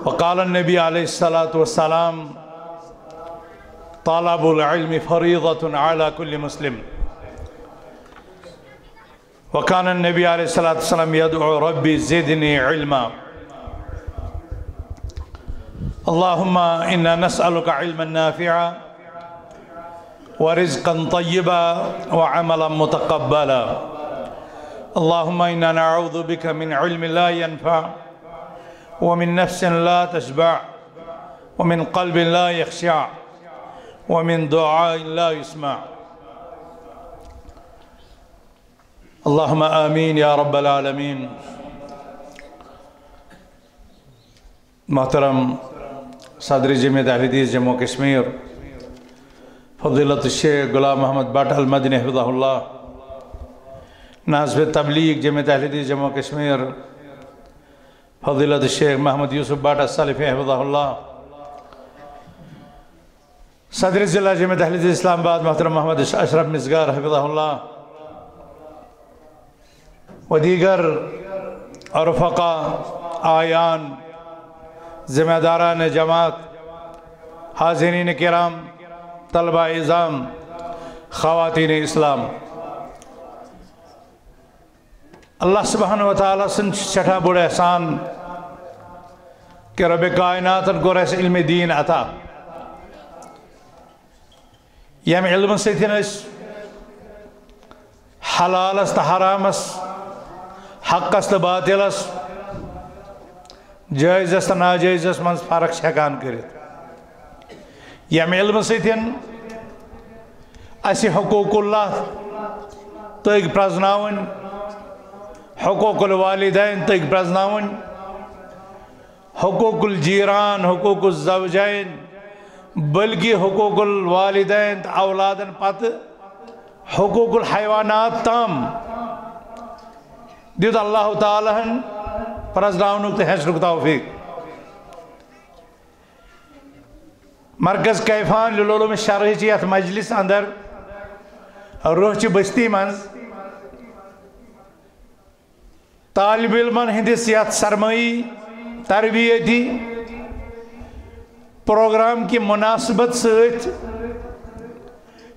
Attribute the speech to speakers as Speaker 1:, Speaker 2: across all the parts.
Speaker 1: وقال النبي عليه الصلاة والسلام طلب العلم فريضة على كل مسلم. وكان النبي عليه الصلاة والسلام يدعو ربي زدني علما. اللهم إنا نسألك علما نافعا ورزقا طيبا وعملا متقبلا. اللهم إنا نعوذ بك من علم لا ينفع ومن نفس لا تشبع ومن قلب لا يخشع ومن دعاء لا يسمع. اللهم آمين يا رب العالمين. محترم صدر جمعیت اہل حدیث جموں کشمیر فضیلت الشیخ غلام محمد بٹ المدنی حفظہ اللہ، ناظر تبلیغ جمعیت اہل حدیث جموں کشمیر فضیلت الشیخ محمد یوسف بٹ السلفی حفظہ اللہ، صدر ضلع جمعیت اہل حدیث اسلام آباد محترم محمد اشرف مصغر حفظہ اللہ، و دیگر رفقا آیان ذمہ داران جماعت، حاضرین کرام، طلبہ اعظام، خواتین اسلام، اللہ سبحانہ وتعالی سن سٹھا بڑا احسان کہ رب کائنات کو ایسے علم دین عطا یم علم ستین اس حلالس تا حرامس، حقس تا باطلس، جائزس تا ناجائزس من فرق شکان کرت. یم علم ستین اسی حقوق اللہ تگ پرزناون، حقوق الوالدین تگ پرزناون، حقوق الجیران، حقوق الزوجین، بلکہ حقوق الوالدین اولادن پت حقوق الحیوانات تام دیت اللہ تعالیٰ پرزناونک تے حشرک توفیق. مرکز کیفان للعلوم الشرعی چیت مجلس اندر روح بستی منز طالب علمان ہندس یت سرمائی تربیتی پروگرام کی مناسبت سیت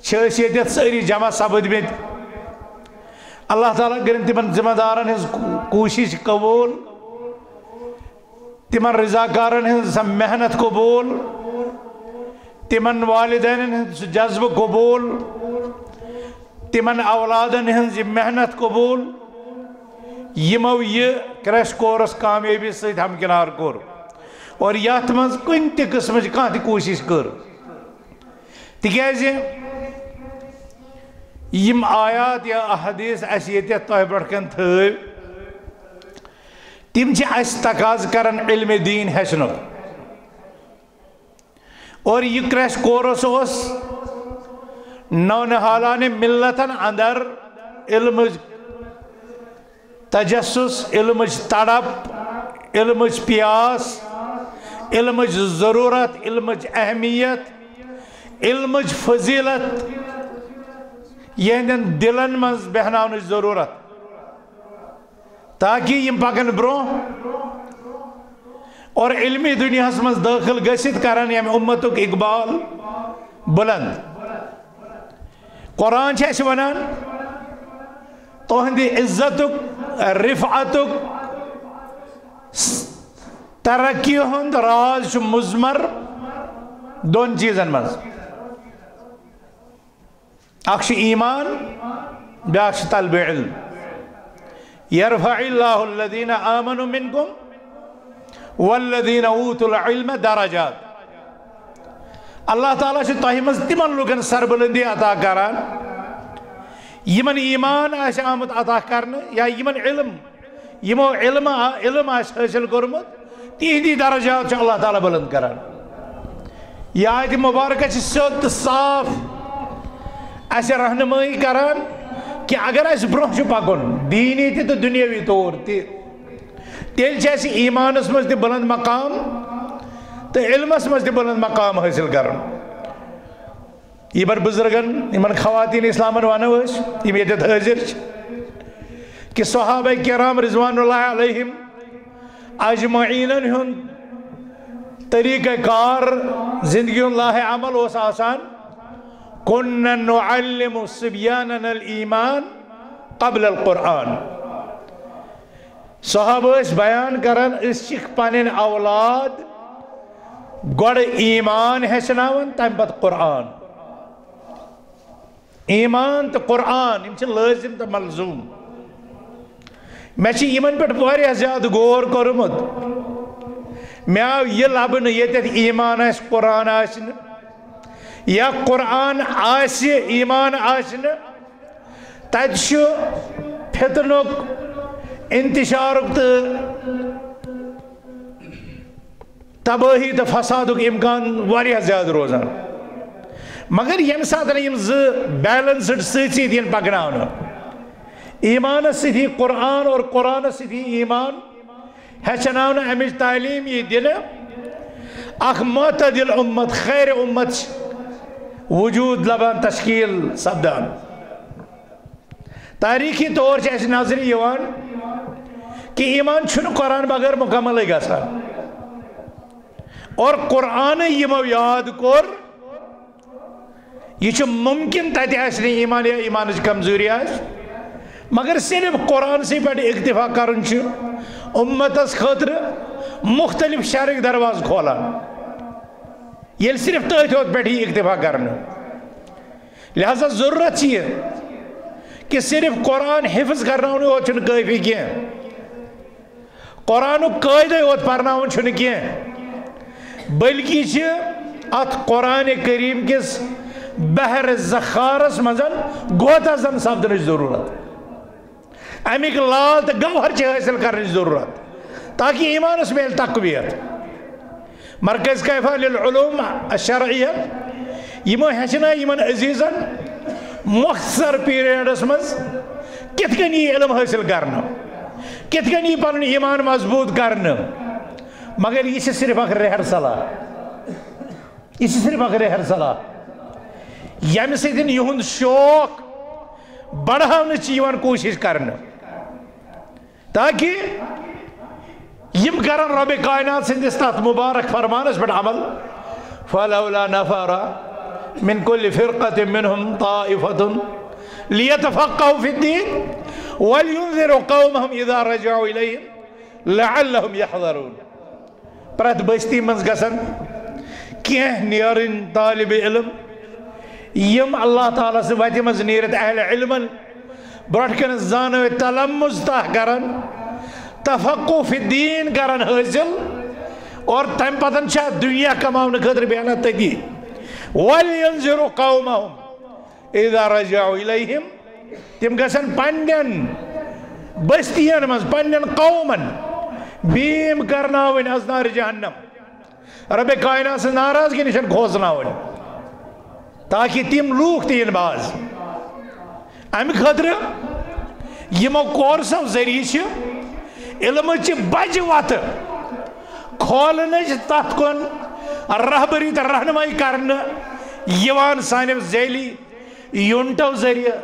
Speaker 1: چھیسیت سری جمع سبد میں اللہ تعالیٰ کرن تمن ذمہ دارن ہز کوشش قبول، تمن رضاکارن ہز محنت قبول، تمن والدین ہز جذب قبول، تمن اولادن ہز محنت قبول. یمو یہ کریش کورس کامیابی سیت ہمکنار کور اور یات منز کن تی قسم کان تی کوشش کر. تکیازی یم آیات یا احادیث اسیتیت توہ بڑکن تھو تم چھ اس تقاض کرن علم دین ہشنو. اور یہ کریش کورس اس نونحالان ملتن اندر علم تجسس، علم تڑپ، علم پیاس، علم ضرورت، علم اہمیت، علم فضیلت یہندن دلن منز بہناون ضرورت تاکہ یم پکن برو اور علمی دنیا منز داخل گسیت کرن یم امتک اقبال بلند. قرآن چھے ونان تہندی عزتک، رفعتک، ترقی ہند راز مزمر دون چیزن منز، اکش ایمان بیاکش طلب علم. یرفع اللہ الذین آمنوا منکم والذین اوتوا العلم درجات. اللہ تعالیٰ چھے تہمز تمن لوگن سربلندی عطا کران یمن ایمان آش آمد عطا کرن یا یمن علم یمو علم آش حاصل کرمت تیہدی درجات چھے اللہ تعالیٰ بلند کران. یہ آیت مبارکہ چھے سود صاف ایسے رہنمائی کران کہ اگر ایسے برونہ چھو پاکن دینی تی تو دنیاوی طور تی تیل چھے ایسی ایمان اس مجھتے بلند مقام تو علم اس مجھتے بلند مقام حاصل کرن. یہ بر بزرگن ایمان خواتین اسلامن وانوش یہ میدت حاضر کہ صحابہ کرام رضوان اللہ علیہم اجمعین ہن طریقہ کار زندگی اللہ عمل اس آسان كنا نعلم صبياننا الإيمان قبل القرآن صحابہ اس بیان کرن اس چک پانین اولاد گوڑ ایمان ہیچناون تم پت قرآن ایمان تو قرآن یم چھ لازم تو ملزوم میں چھ ایمان پہ واریاہ زیادہ غور کرمت میں آو یہ لبن یتت ایمان آس قرآن آسن یا قرآن آس ایمان آسن تت فتنک انتشارک تو تباہی تو فسادک امکان واریاہ زیادہ روزان مگر یم ساتھ یم بیلنسڈ سی پکناؤن ایمان سی قرآن اور قرآن سی ایمان ہیچناؤن امچ تعلیم یہ دن اخ معتدل امت خیر امت وجود لبان تشکیل سپدان تاریخی طور سے نظر یوان کہ ایمان چھن قرآن بغیر مکمل گژھان اور قرآن یمو یاد کور یہ ممکن تتہ آس ایمان یا ایمان کمزوری آس مگر صرف قرآن سے پہ اکتفا کرن امتس خاطر مختلف شرک درواز کھولان یہ صرف تھی پہ ہی اکتفا کرنا لہذا ضرورت یہ کہ صرف قرآن حفظ کرنا یوت کافی کی قرآن قاعدے یوت پرناون کی بلکہ ات قرآن کریم کس بحر زخارس مزن گوتا زن سپدن ضرورت امیک لال تو گوہر حاصل کرنے ضرورت تاکہ ایمانس میل تقویت مرکز کیفا للعلوم الشرعیہ یمو ہیچنا یمن عزیزن مختصر پیریڈس مز کت کن یہ علم حاصل کرنا کت کن یہ پن ایمان مضبوط کرنا مگر یہ صرف اخ رہر صلاح یہ صرف اخ رہر صلاح یم سن یہند شوق بڑھانے چیوان کوشش کرنا تاکہ یم کرن رب کائنات سندس تات مبارک فرمانس پر عمل فلولا نفر من كل فرقة منهم طائفة ليتفقهوا في الدين ولينذروا قومهم إذا رجعوا إليهم لعلهم يحذرون پرت بستی منز گسن کیہ نیرن طالب علم یم اللہ تعالیٰ سے ویتی منز نیرت اہل علمن برٹکن زانو تلمز تاہ کرن تفقو فی الدین کرن حاصل اور تم پتن چاہ دنیا کماؤن خطر بیانا تدی وَلْيَنْزِرُوا قَوْمَهُمْ اِذَا رَجَعُوا إِلَيْهِمْ تم گسن پنڈن بستین منز پنڈن قومن بیم کرناون از نار جہنم رب کائنات سے ناراضگی نشن کھوزناون تاکہ تم لوگ تین باز امی خطر یمو کورسو ذریعہ علم بج وات کھولنچ تات کن رہبری تر رہنمائی کرنا یوان سانو ذیلی یونٹو ذریعہ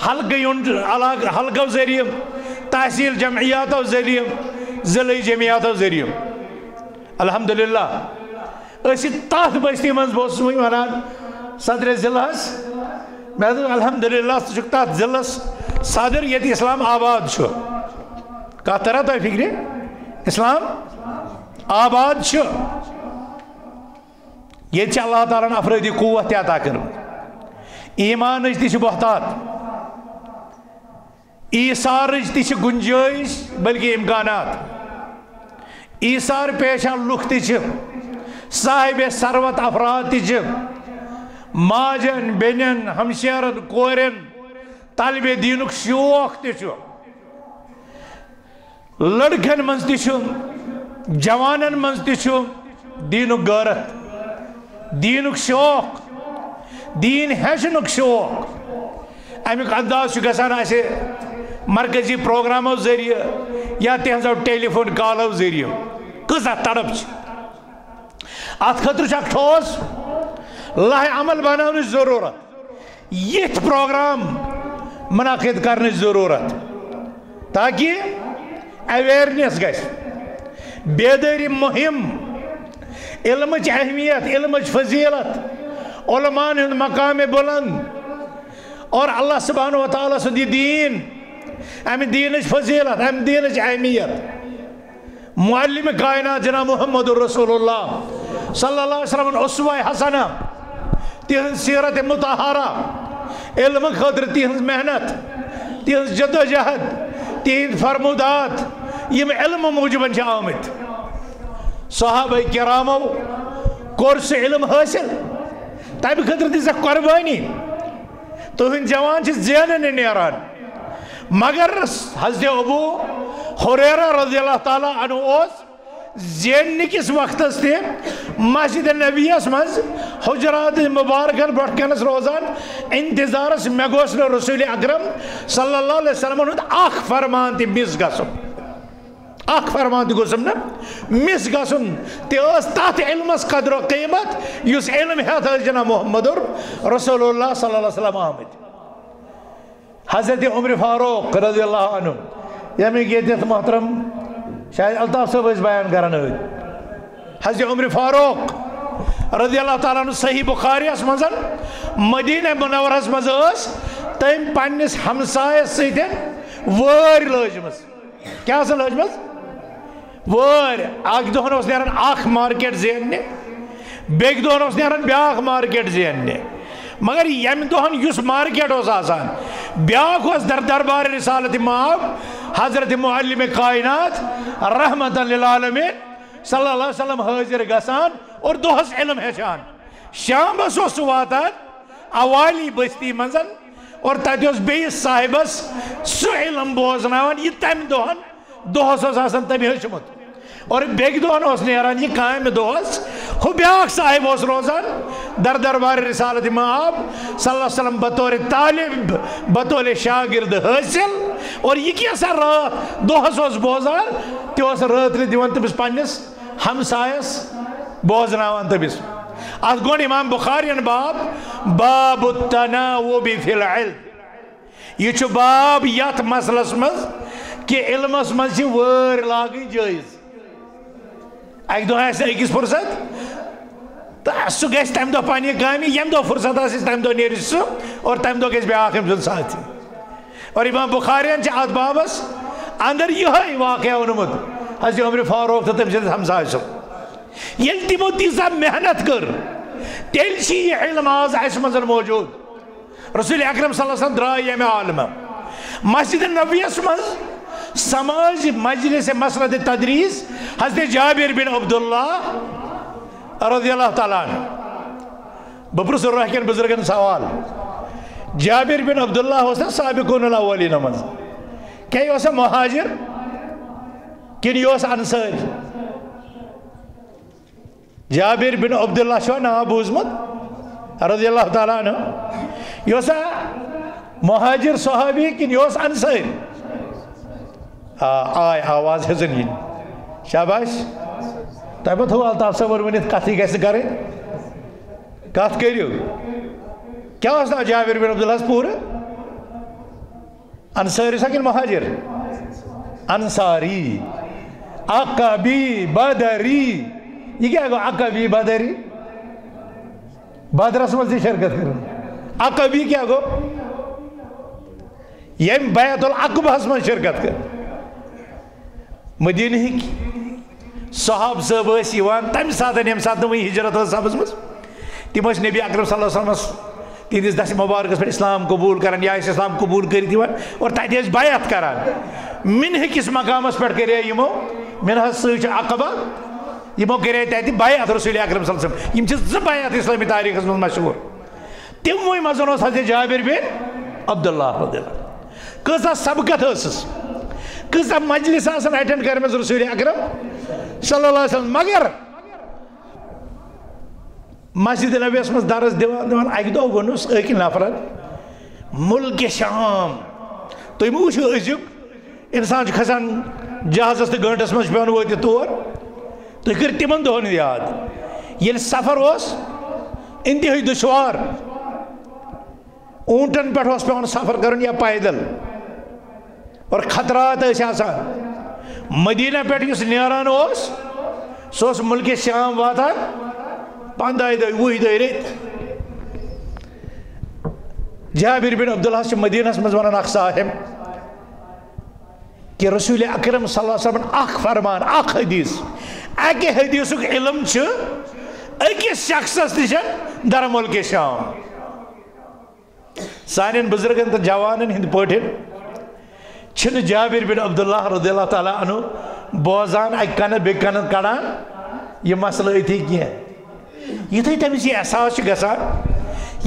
Speaker 1: حلقو ذریعہ تحصیل جمعیاتو ذریعہ ضلعی جمعیاتو ذریعہ الحمدللہ اسی تات بستی منز بوسوئی ونان صدر ضلع میں تو الحمدللہ سکتا ضلع صدر یہ اسلام آباد چھو کہا طرح تو فکری اسلام آباد چھو یہ چھے اللہ تعالیٰ نے افرادی قوت عطا کر ایمان اجتی چھے بہتات ایثار اجتی چھے گنجائش بلکہ امکانات ایثار پیشان لکھتی چھے صاحب ثروت افراد چھے ماجن بینن ہمشیرن کورن طالب دینک شوق چھو لڑکن منز چھو جوانن منز چھو دینک غیرت دینک شوق دین ہیچنک شوق امیک انداز گژھان اسے مرکزی پروگرامو ذریعہ یا تہذو ٹیلی فون کالو ذریعہ کسا تڑپ ات خطر چھ ٹھوس لاہ عمل بناونچ ضرورت یہ پروگرام منعقد کرنچ ضرورت تاکہ اویئرنیس گژھِ بیداری مہم علمچ اہمیت، علمچ فضیلت، علماء ہند مقام بلند اور اللہ سبحانہ و تعالیٰ سند یہ دین، ام دینچ فضیلت، ام دینچ اہمیت، معلم کائنات جناب محمد رسول اللہ صلی اللہ علیہ وسلم اسوہ حسنہ، تہذ سیرت مطہرہ، علم خاطر تہذ محنت، تہذ جد و جہد، تہذ فرمودات یم علم موجبن آمت. صحابہ کرامو کور سہ علم حاصل، تمہ خاطر دژ قربانی، تہند جوان زینن نیران. مگر حضرت ابو ہریرہ رضی اللہ تعالیٰ عنہ اس زین کس وقت تہ مسجد نبیس مز حجرات مبارکن برٹ کنس روزان انتظارس مے گوس رسول اکرم صلی اللہ علیہ وسلم ہند اخ فرمان تہ مس گژھن، اخ فرمان تہ گوسم نا مس گژھن تہ تات علمس قدر و قیمت یس علم ہیت جناب محمد رسول اللہ صلی اللہ علیہ وسلم آمد. حضرت عمر فاروق رضی اللہ عنہ یمی گیتت محترم شاید الطاف صاحب اس بیان کرن ہوئی. حضرت عمر فاروق رضی اللہ تعالیٰ عنہ صحیح بخاری اس منزل مدینہ منورس مز اس تم پنس ہمسایس سیتن وار لجمس. کیا سا لجمس؟ وار. اک دہن اس نیران اخ مارکیٹ زیننے، بیک دہن اس نیران بیاخ مارکیٹ زیننے. مگر یم دہن یس مارکیٹ اس آسان بیاخ اس در دربار رسالت مآب حضرت معلم کائنات رحمت للعالمین صلی اللہ علیہ وسلم حاضر گسان اور دہس علم ہیچان. شام اس واتان اوالی بستی منزن اور تت اس بیس صاحبس سہ علم بوزناوان. یہ تم دہن دہس اس آسان تم ہیچمت اور بیک دہن اس نیران یہ کام دہس ہو بیاک صاحب اس روزان در دربار رسالت مآب صلی اللہ علیہ وسلم بطور طالب بطور شاگرد حاصل. اور یہ کیسا رات دہس اس بوزان تہ اس رات دیوان تمس پنس ہمسایس بوزناوان تمس. ات گون امام بخارین باب باب التناوب فی العلم. یہ باب یت مسلس مز کہ علمس مز وار لاگن جائز. اک دہ آکس فرصت تو سہ گھس تمہ دہ پنہ کامہ یم دہ فرصت آس تمہ دہ نیرِ سہ اور تمہ دہ گھس بیاکھ أمۍ سُنٛد ساتھی. اور امام بخارین ات بابس اندر یہ واقعہ اونمت حضرت عمر فاروق تو تم سندس ہمسائے سب یل تمو تیزا محنت کر تیل چھ یہ علم آز اس منظر موجود. رسول اکرم صلی اللہ علیہ وسلم درائے یمہ عالمہ مسجد نبویس مز سماج مجلس مسرت تدریس حضرت جابر بن عبداللہ رضی اللہ تعالیٰ عنہ. بپرس رحکن بزرگن سوال جابر بن عبداللہ ہوسا سابقون الاولین مز کیا یہ ہوسا مہاجر کن یہ ہوسا انصار؟ جابر بن عبداللہ شو نام بوزمت رضی اللہ تعالیٰ عنہ یہ ہوسا مہاجر صحابی کن یہ ہوسا انصار؟ آئے آواز ہے زنین شاباش. تیبت ہو الطاف صاحب ورمنیت کتھی کیسے کریں کت کریو کیا ہوسا جابر بن عبداللہ پورا انصاری سکن مہاجر انصاری عقبی بدری. یہ کیا گو عقبی بدری بدرس میں شرکت کریں. عقبی کیا گو یہ بیعت العقبہ میں شرکت کر. مدینہ صحاب صاحب اس یوان تم ساتن یم ساتن وہی ہجرت صاحبس مز تم اس نبی اکرم صلی اللہ علیہ وسلم تہندس دس مبارکس پہ اسلام قبول کران یا اسلام قبول کرت اور تتہ بیعت کران. منہ کس مقامس پہ کرے یمو منہ سچ عقبہ یمو کرے تتہ بیعت رسول اکرم صلی اللہ علیہ وسلم. یم چھ بیعت اسلامی تاریخ من مشہور. تموی مزن اس حضرت جابر بن عبداللہ رضی اللہ کسا سبقت اسس کسا مجلس آسان اٹینڈ کرمز رسول اکرم صلی اللہ علیہ وسلم. مگر مسجد نبی اسمس درس دیوان اک دو گنس اک نفرن ملک شام تو یہ وچھو ازیک انسان کھسان جہازس تو گھنٹس مز پیون وات تور تو کر تمن دہن یاد یل سفر اس انتہائی دشوار اونٹن پہ پیون سفر کرن یا پیدل اور خطرات آسان. مدینہ پہ اس نیران اس سوس ملک شام واتان 15 دۄہ 20 دۄہ رٮ۪تۍ جابر بن عبداللہ چھِ مدینہس منٛز ونان اکھ صاحب کہ رسول اکرم صلی اللہ علیہ وسلم اکھ فرمان اکھ حدیث اکہ حدیثک علم چھُ أکِس شخصس نِش در ملک شام سانٮ۪ن بزرگن تہٕ جوانن ہٕنٛدۍ پٲٹھۍ چھِنہٕ جابر بن عبداللہ رضی اللہ تعالیٰ عنہ بوزان اکہِ کنہٕ بیٚیہِ کنہٕ کڑان یہِ مسلہٕ أتھی کینٛہہ یُتھُے تٔمِس یہِ احساس چھُ گژھان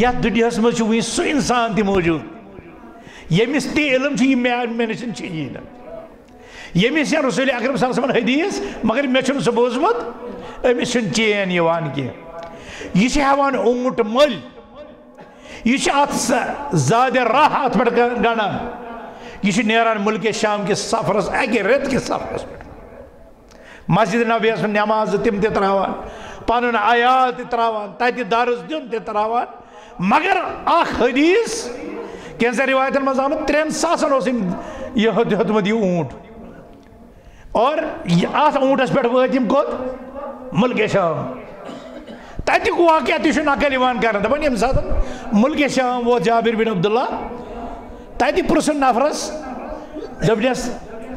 Speaker 1: یتھ دُنیاہس منٛز چھُ وٕنہِ سُہ انسان تہِ موٗجوٗد ییٚمِس تہِ علم چھُ یہِ مےٚ نِش چھُ یی نہٕ ییٚمِس یا رسول اکرم صلی اللہ علیہ وسلم حدیث مگر مےٚ چھُنہٕ سُہ بوٗزمُت أمِس چھُنہٕ چین یِوان کینٛہہ یہِ چھُ ہٮ۪وان اوٗنٹ مٔلۍ یہ ات زیادہ راہ ات پہ گنڈان یہ نیران ملک شام کس سفرس اکہ رت کس سفرس پہ مسجد نبیس میں نماز تم تہ تراوان پنن آیات تراوان تتہ درس دن تہ تراوان مگر اخ حدیث کینسا روایتن مز آمد 3 ساسن اس یہ ہتمت یہ اونٹ اور ات اونٹس پہ وات کوت ملک شام تتک واقعہ تہ نقل یوان کرن دپان یم سات ملک شام ووت جابر بن عبداللہ تتہ پرسن نفرس دپنس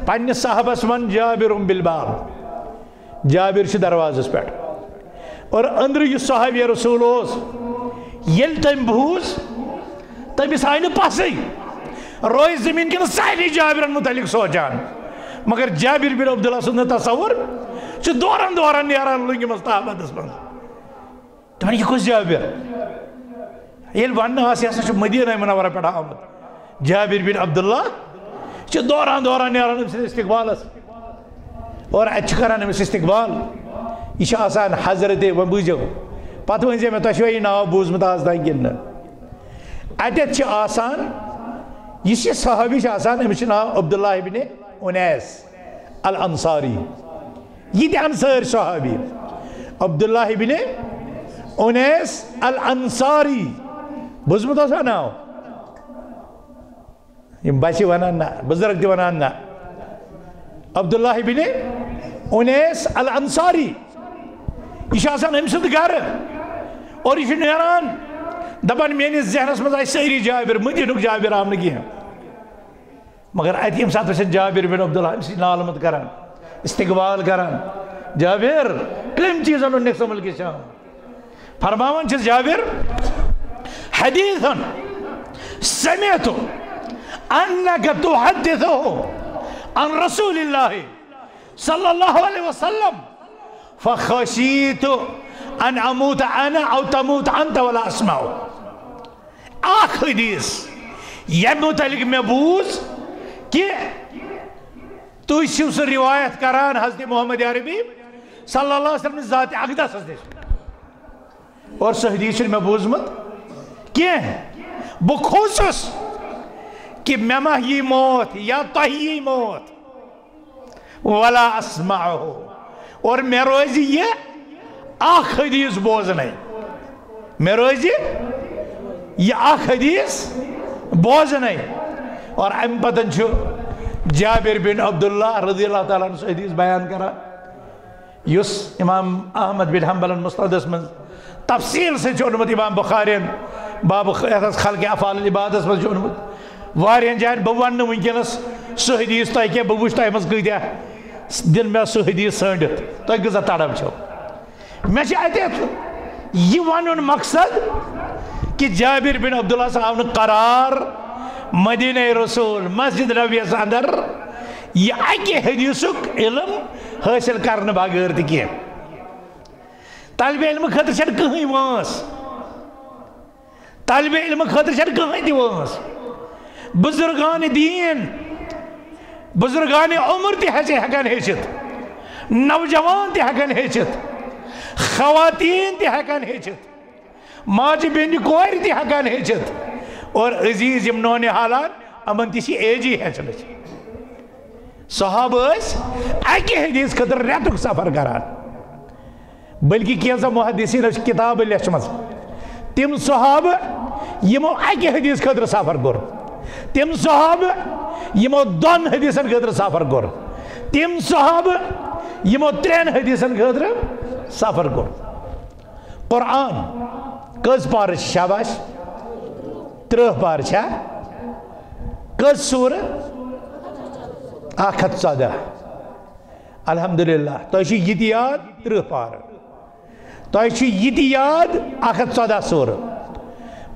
Speaker 1: پننس صاحبس من جابر بالباب جابر چھ دروازس پہ اور اندر یہ صحابی رسول اس یل تم بوز تمس آئی نہ پسے روئے زمین کن سارے جابرن متعلق سوچان مگر جابر بن عبداللہ سن تصور چھ دوران دوران نیران لنگ مستحبتس من دپان یہ کس جابر یل ون آس یہ ہسا مدینہ منورہ پہ آمد جابر بن عبداللہ چھ دوران دوران نیران امس استقبالس اور اتھ کران امس استقبال یہ آسان حضرت و بوجو پتہ ون زِ مےٚ تۄہہِ چھُوا یہِ ناو بوٗزمُت آز تام کِنہٕ نہٕ اتٮ۪تھ چھِ آسان یُس یہِ صحابی چھُ آسان أمِس چھُ ناو عبداللہ ابن انیس الانصاری یہِ تہِ انصٲرۍ صحابی عبداللہ ابن انیس الانصاری بوٗزمُت اوسا ناو یم بچہِ ونان نہ بزرگ تہِ ونان نہ عبداللہ ابن انیس الانصاری یہ آسان أمۍ سُنٛد گرٕ اور یہ نیران دپان میٲنِس ذہنس منٛز آیہِ سٲری جابر مدینُک جابر آو نہٕ کینٛہہ مگر اتہِ ییٚمہِ ساتہٕ أسۍ جابر بن عبداللہ أمۍ سٕنٛدۍ نالمت کران استقبال کران جابر کٔمۍ چیٖزن اوٚنکھ ژٕ ملکہِ شام فرماوان چھِس جابر حدیثن سمعت انك تحدثه عن رسول الله صلى الله عليه وسلم فخشيت ان اموت انا او تموت انت ولا اسمع اخ حدیث یہ متعلق میں بوز کہ تو چھو سہ روایت کران حضرت محمد عربی صلی اللہ علیہ وسلم ذات اقدس اور سہ حدیث میں بوزمت کی بہ کھوسس کہ میں ما یہ موت یا تہی موت ولا اسمعه اور میں روزی یہ اخ حدیث بوزنے میں روزی یہ اخ حدیث بوزنے اور ام پتن چھو جابر بن عبداللہ رضی اللہ تعالیٰ عنہ حدیث بیان کرا یس امام احمد بن حنبل مستدرس من تفصیل سے چونمت امام بخارین باب خلق افعال العبادت من چونمت وارین جائن بوان ونکنس سہ حدیث تہ کہ بوچھ تہ مز کیتیا دن میں سہ حدیث سنڈت تہ گزا تڑم چھو میں اتھ یہ ون مقصد کہ جابر بن عبداللہ صاحب قرار مدینہ رسول مسجد نبیس اندر یہ اکہ حدیثک علم حاصل کرنے بغیر تہ کی طالب علم خاطر چھن کہین وانس طالب علم خاطر چھن کہین تہ وانس بزرگان دین بزرگان عمر تہ ہیکن ہیچت نوجوان تہ ہیکن ہیچت خواتین تہ ہیکن ہیچت ماجہ بیٚنہِ کورِ تہ ہیکن ہیچت اور عزیز یم نونہِ حالات امن تہ چھ ایجی ہیچنچ صحابہ ٲسۍ اکہ حدیث خاطر رٮ۪تُک سفر کران بلکہ کینٛژھا محدثین چھ کتاب لیچھمژ تم صحابہ یمو اکہ حدیث خاطر سفر کوٚر تم صحابہ یمو دون حدیثن خاطر سفر کور تم صحابہ یمو 3 حدیثن خاطر سفر کور قرآن کز پار شاباش 30 پار چھا کز سور 114 الحمدللہ تو یہ یاد 30 پار تو یہ یاد 114 سور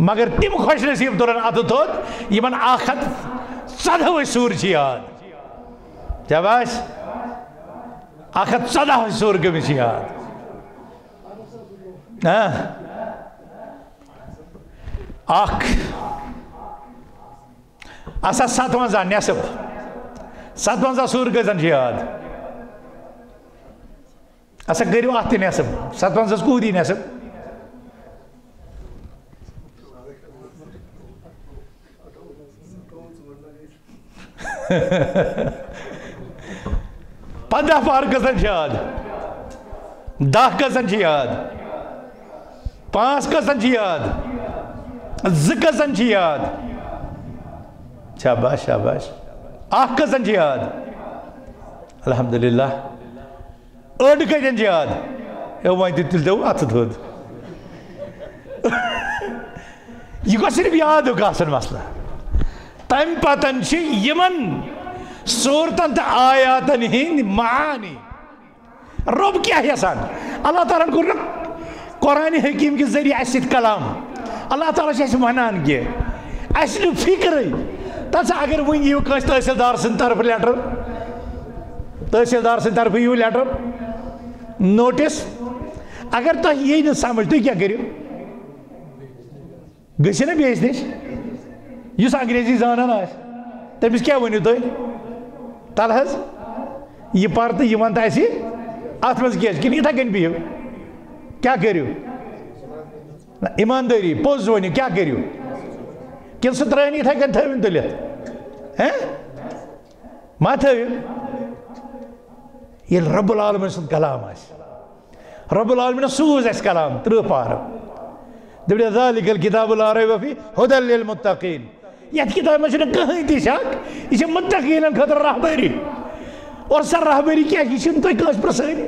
Speaker 1: مگر تم خوش نصیب دوران اتھ تھوت یمن 114 سور یاد شاباش 114 سور گمس یاد اسا 57 نصب 57 سور گزن یاد اسا کریو ات نصب 57 کودی نصب پندہ پار گزن یاد 10 گزن یاد 5 گزن یاد 2 گزن یاد شاباش شاباش 1 گزن یاد الحمدللہ 8 گزن یاد وائن تل دو ات تھود یہ گو صرف یاد گاسن مسئلہ تم پتن یمن صورتن تو آیاتن ہند معانی رب کیا یسان اللہ تعالیٰ کو قرآن حکیم کے ذریعے اس کلام اللہ تعالیٰ سے ونان کہ اس فکر تسا اگر ون یہ تحصیلدار سن طرف لیٹر تحصیلدار سن طرف یہ لیٹر نوٹس اگر تہ یہ نا سمجھ تھی کیا کرو گھو نا بیس نش اس انگریزی زانان تمس کیا ونو تھی تل حظ یہ پر تو یہ ون اسی ات مز کیا کن اتھے کن بہو کیا کرو ایمانداری پوز ونو کیا کرو کن سہ ترین اتھے کن تھوین تلت ما تھوین یہ رب العالمین سن کلام رب العالمین سوز اس کلام 30 پار دبڑی ذالک الکتاب لا ریب فیہ ھدی للمتقین یہ کتاب میں چھنہ کہیں تی شک یہ متقین خاطر رہبری اور سر رہبری کیا یہ چھن تو کاش پرسانی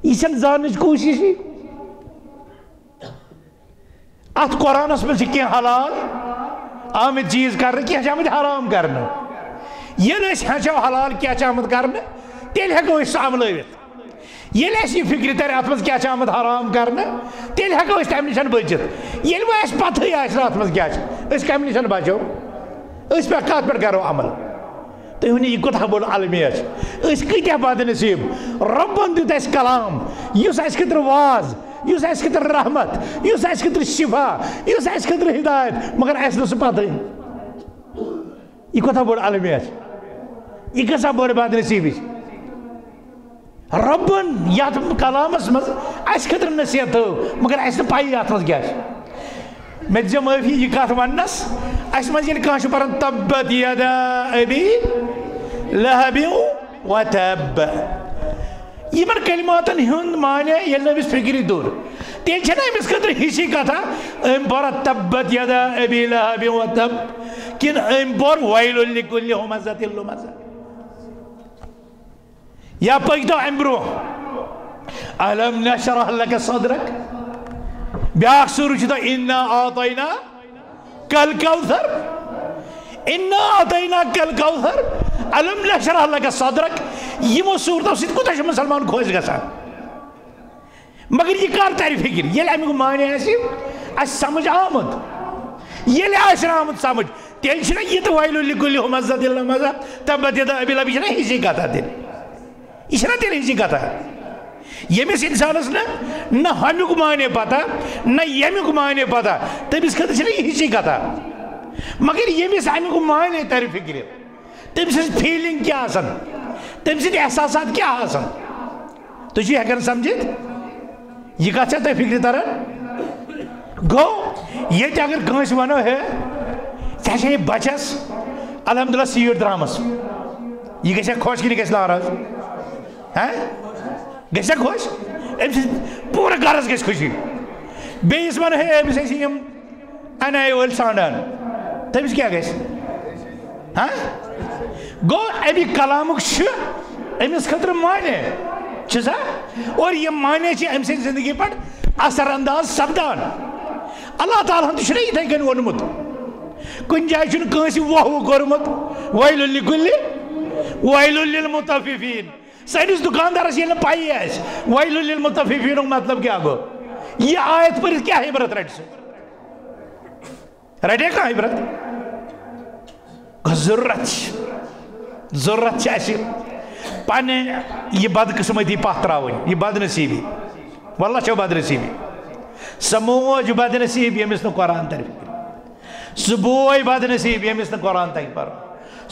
Speaker 1: یہ چھن زانچ کوشش ات قرآن اس میں سے کیا حلال آمد چیز کرنے کیا چاہمد حرام کرنے یہ لیس ہنچو حلال کیا چاہمد کرنے تیل ہے کوئی ساملویت یہ لیس یہ فکری تیرے اتمز کیا چاہمد حرام کرنے تیل ہے کوئی سٹیمنیشن بچت یہ لیس وہ اس پتہ ہی آئیس راتمز کیا چاہمد اس کیمنیشن بچو اس پہ اقات پر کرو عمل تو انہیں یہ کتھا بول علمیت اس کتیا باد نصیب ربن دیتا اس کلام یوس اس کتر واز یوس اس کتر رحمت یوس اس کتر شفا یوس اس کتر ہدایت مگر ایس نو سپاتا ہی یہ کتھا بول علمیت یہ کسا بول باد نصیب ربن یاد کلام اس مز اس کتر نصیحت ہو مگر ایس نو پائی یاد مز گیا میں جب معافی یہ کہا ونس اس مز یہ کہاں شپرن تبت یدا ابی لہب و تب یہ من کلماتن ہند مانے یہ نبیس فکری دور تیل چھنا امس خطر ہیسی کا تھا ام بارا تبت یدا ابی لہب و تب کن ام بار ویل لکل ہمزت اللمزت یا پاکتا امبرو علم نشرح لک صدرک بیاک سورو چھتا انا آتینا کل کوثر انا آتینا کل کوثر علم نشرح لک صدرک یہ وہ صورتوں سے کتا شو مسلمان کھوز گا سا مگر یہ کار تاری فکر یہ لئے کو معنی ایسی اس سمجھ آمد یہ لئے آشن آمد سمجھ تیل چھنا یہ تو وائلو لکلی ہمزت اللہ مزہ تبت یدہ ابی لبی چھنا ہیسی کہتا تیل یہ چھنا تیل ہیسی کہتا یہ میں سے انسان اس نے نہ ہمیں کو معنی پاتا نہ یہ میں کو معنی پاتا تب اس کہتا چھنا یہ ہیسی کہتا مگر یہ میں سے ہمیں کو معنی تاری فکر تب سے فیلنگ کیا آسن تم سے احساسات کیا آسان تو یہ اگر سمجھت یہ کہا چاہتا ہے فکری طرح گو یہ اگر کانش بانو ہے چاہتا ہے بچس الحمدللہ سیوٹ درامس یہ کیسے خوش کی نہیں کیسے ناراض کیسے خوش پورا گارس کیسے خوشی بے اس بانو ہے ابھی سے سیم انائی اول ساندان تب اس کیا کیسے گو ابھی کلامک امس خطر مانے چیزا اور یہ مانے چی ام سے زندگی پر اثر انداز سبدان اللہ تعالیٰ ہم تشریح تھے کہ ونمت کن جائے چن کنسی وہ کرمت ویل لکل ویل للمطففین سائنس دکاندار اس یہ پائی ہے ویل للمطففین مطلب کیا گو یہ آیت پر کیا عبرت رٹ سے رٹے کہاں عبرت ضرورت چاہیے پانے یہ بدقسمتی پاتراؤن یہ بدنصیبی واللہ چھو بدنصیبی سموج بدنصیب یمس نہ قرآن طرف سبوئی بدنصیب یمس نہ قرآن تک پر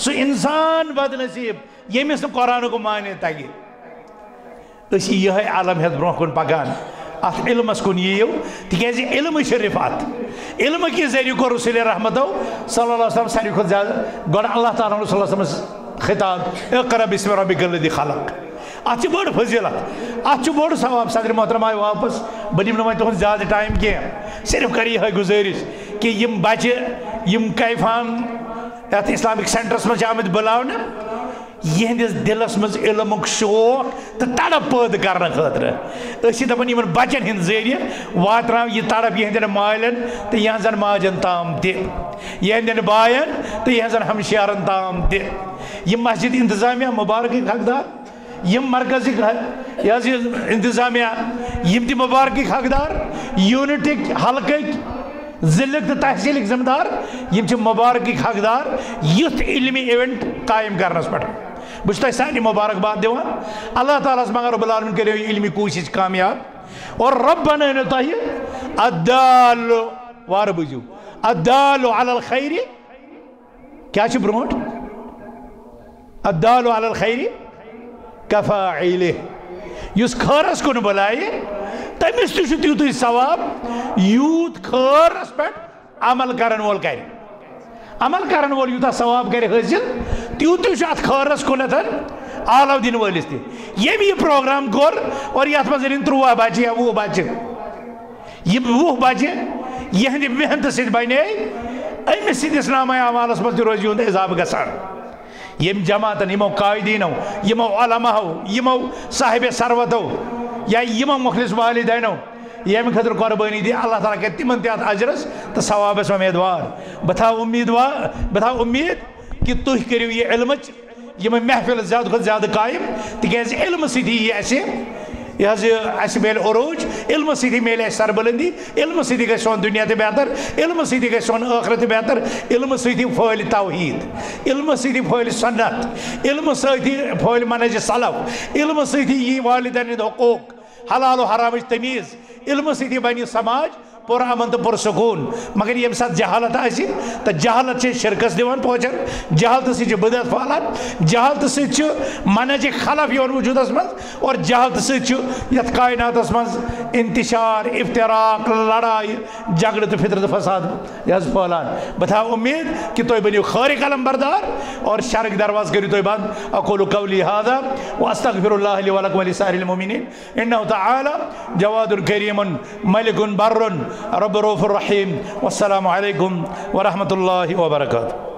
Speaker 1: سو انسان بدنصیب یمس نہ قرآن کو مانے تگی اسی یہ عالم ہے برون کن پکان ات علم اس کن یہ تکیزی علم شریفات علم کی ذریعہ کو رسول رحمتو صلی اللہ علیہ وسلم ساری خود زیادہ گوڑا اللہ تعالیٰ صلی اللہ علیہ وسلم خطاب اقرأ بسم ربک الذی خلق آج بڑ فضیلت آج بڑ ثواب صدر محترم آئے واپس بنیم نمائی تو زیادہ ٹائم کیا صرف کری ہے گزارش کہ یم بچے یم کیفان اسلامک سینٹرس میں آمد بلاؤنا یہ دلس مز علمک شوق تو تڑپ پید کرنا خاطر اسی دپان یمن بچن ہند ذریعہ واتراو یہ تڑپ یہ مالن تو یہ زن ماجن تام تہ یہ بائن تو یہ زن ہمشیارن تام تہ یہ مسجد انتظامیہ مبارک حقدار یم مرکزی انتظامیہ یم تی مبارک حقدار یونٹک حلقک ضلع تو تحصیل ذمہ دار یم چھ مبارک حقدار یت علمی ایونٹ قائم کرنس پہ بس تہ ساری مبارکباد دیوان اللہ تعالیٰ مگر رب العالمین کرو علمی کوشش کامیاب اور رب بنائے تہ الدال وار بوزیو الدال علی الخیر کیا چھ برونٹ الدال علی الخیر کفاعلہ یس خیرس کن بلائے تمس تہ تیوت ثواب یوت خیرس پہ عمل کرن وول کر عمل کرن وول یوتا ثواب کر حاصل تیوت ات خیرس کنت آلو دن ولس تہ یم یہ پروگرام کور اور یت مز 13 بچہ یا 20 بچہ یہ 20 بچہ یہند محنت ست بنے امس سندس نامہ اعمالس مز روز یہد اضافہ گژھان یم جماعتن یمو قائدینو یمو علماءو یمو صاحب ثروتو یا یمو مخلص والدینو یم خاطر قربانی دی اللہ تعالیٰ کہ تمن تہ اجرس تو ثوابس امیدوار بتا امید کہ تھی کرو یہ علمچ یم محفل زیادہ کھت زیادہ قائم تکیاز علم ستی یہ اس میل عروج علم ستی میل سربلندی علم ستی گژھِ سون دنیا تہ بہتر علم ستی گژھِ سون ٲخرت بہتر علم ستی پھہلہِ توحید علم ستی پھہلہِ سنت علم ستی پھہلہِ منہج سلف علم ستی یی والدین ہند حقوق حلال و حرامچ تمیز علم ستی بنہِ سماج پر امن تو پر سکون مگر یم سات جہالت آسی تو جہالت سے شرکس دیوان پہنچان جہالت سے بدعت پھالان جہالت سے منہج خلاف یون وجود من اور جہالت سے یت کائنات من انتشار افتراق لڑائی جھگڑ تو فطرت فساد یہ پھالان بتا امید کہ تھی بنو خیر قلم بردار اور شرک دروازہ کرو تھی بند اقول قولی هذا واستغفر الله لي ولكم ولسائر المؤمنين انه تعالى جواد كريم ملك بر رب رؤوف رحيم والسلام عليكم ورحمة الله وبركاته.